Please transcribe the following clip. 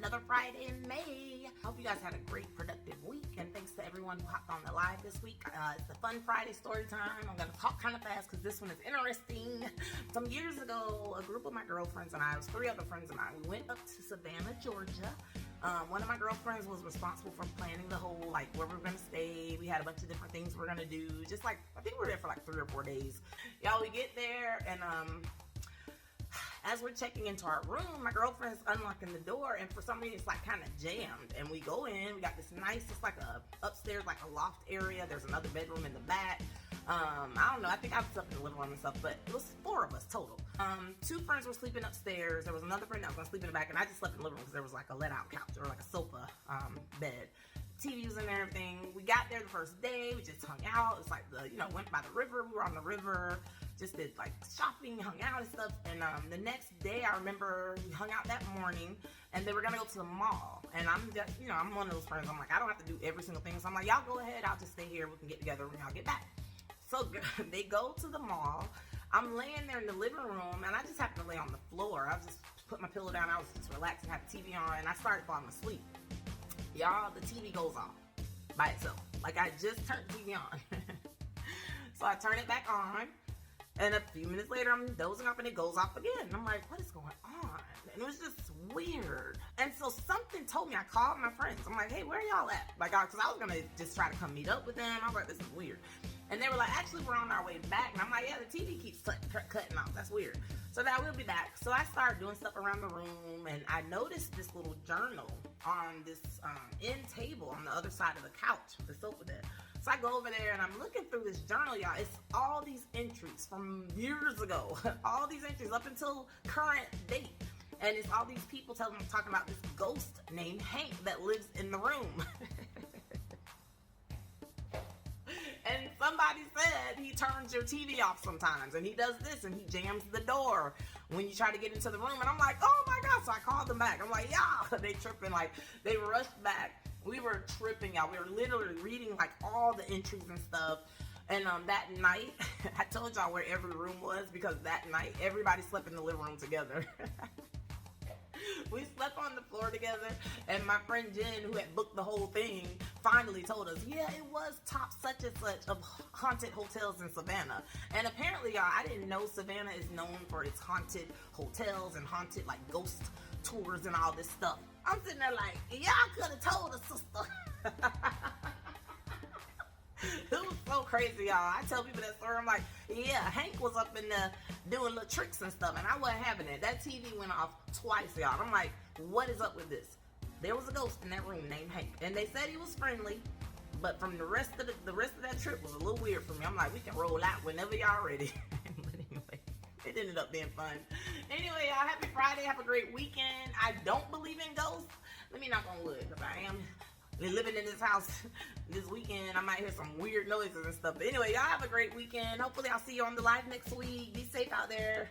another Friday in May. Hope you guys had a great, productive week, and thanks to everyone who hopped on the live this week. It's the Fun Friday story time. I'm going to talk kind of fast because this one is interesting. Some years ago, a group of my girlfriends and I, it was 3 other friends and I, we went up to Savannah, Georgia. One of my girlfriends was responsible for planning the whole, like, where we were going to stay. We had a bunch of different things we were going to do. Just like, I think we were there for like 3 or 4 days. Y'all, we get there, and as we're checking into our room, my girlfriend's unlocking the door, and for some reason it's like kind of jammed. And we go in, we got this nice, it's like a upstairs, like a loft area. There's another bedroom in the back. I don't know, I think I slept in the living room and stuff, but it was 4 of us total. 2 friends were sleeping upstairs. There was another friend that was gonna sleep in the back, and I just slept in the living room because there was like a let-out couch or like a sofa bed. TV was in there and everything. We got there the first day, we just hung out. It's like went by the river. We were on the river, just did like shopping, hung out and stuff. And the next day, I remember we hung out that morning, and they were gonna go to the mall. And I'm just, I'm one of those friends. I'm like, I don't have to do every single thing. So I'm like, y'all go ahead. I'll just stay here. We can get together when y'all get back. So they go to the mall. I'm laying there in the living room, and I just happened to lay on the floor. I just put my pillow down. I was just relaxing, had the TV on, and I started falling asleep. Y'all, the TV goes off by itself. Like, I just turned the TV on. So I turn it back on, and a few minutes later, I'm dozing off, and it goes off again. And I'm like, what is going on? And it was just weird. And so something told me, I called my friends. I'm like, hey, where y'all at? Like, because I was going to just try to come meet up with them. I was like, this is weird. And they were like, actually, we're on our way back. And I'm like, yeah, the TV keeps cutting off. That's weird. So now we'll be back. So I started doing stuff around the room, and I noticed this little journal on this end table on the other side of the couch, the sofa there. So I go over there, and I'm looking through this journal, y'all. It's all these entries from years ago. All these entries up until current date. And it's all these people talking about this ghost named Hank that lives in the room. And somebody said he turns your TV off sometimes, and he does this, and he jams the door when you try to get into the room. And I'm like, oh my God. So I called them back. I'm like, yeah, they tripping. Like, they rushed back. We were tripping, y'all. We were literally reading like all the entries and stuff. And that night, I told y'all where every room was, because that night everybody slept in the living room together. We slept on the floor together, and my friend Jen, who had booked the whole thing, finally told us, yeah, it was top such and such of haunted hotels in Savannah. And apparently, y'all, I didn't know Savannah is known for its haunted hotels and haunted, like, ghost tours and all this stuff. I'm sitting there like, y'all could have told us, sister. It was so crazy, y'all. I tell people that story. I'm like, yeah, Hank was up in there doing little tricks and stuff, and I wasn't having it. That TV went off twice, y'all. I'm like, what is up with this? There was a ghost in that room named Hank, and they said he was friendly, but from the rest of that trip was a little weird for me. I'm like, we can roll out whenever y'all ready. But anyway, it ended up being fun. Anyway, y'all, happy Friday. Have a great weekend. I don't believe in ghosts. Let me knock on wood, because I am living in this house this weekend. I might hear some weird noises and stuff. But anyway, y'all have a great weekend. Hopefully I'll see you on the live next week. Be safe out there.